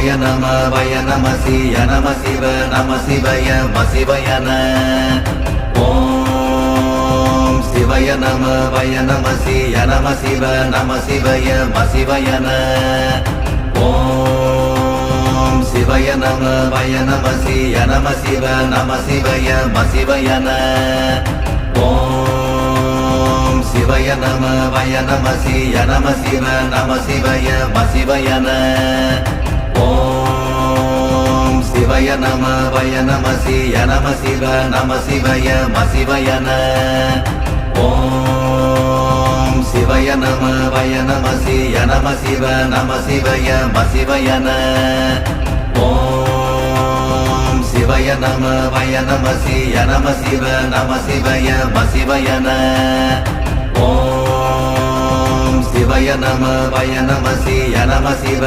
சிவாய நம வய நம சிய நம சிவ நம சிவய மசிவயன. ஓம் சிவய நம வய நம சிய நம சிவ நம சிவய மசிவயன. ஓம் சிவய நம வய நம சிய நம சிவ நம சிவய மசிவயன. ஓம் சிவய நம வய நம சிய நம சிவ நம சிவய மசிவயன. ஓம் சிவய நம வய நம சிய நம சிவ நம சிவய மசிவயன. ஓம் சிவய நம வய நம சிய நம சிவ நம சிவய மசிவயன. ஓம் சிவய நம வய நம சிய நம சிவ நம சிவய மசிவயன. ஓம் சிவய நம வய நம சிய நம சிவ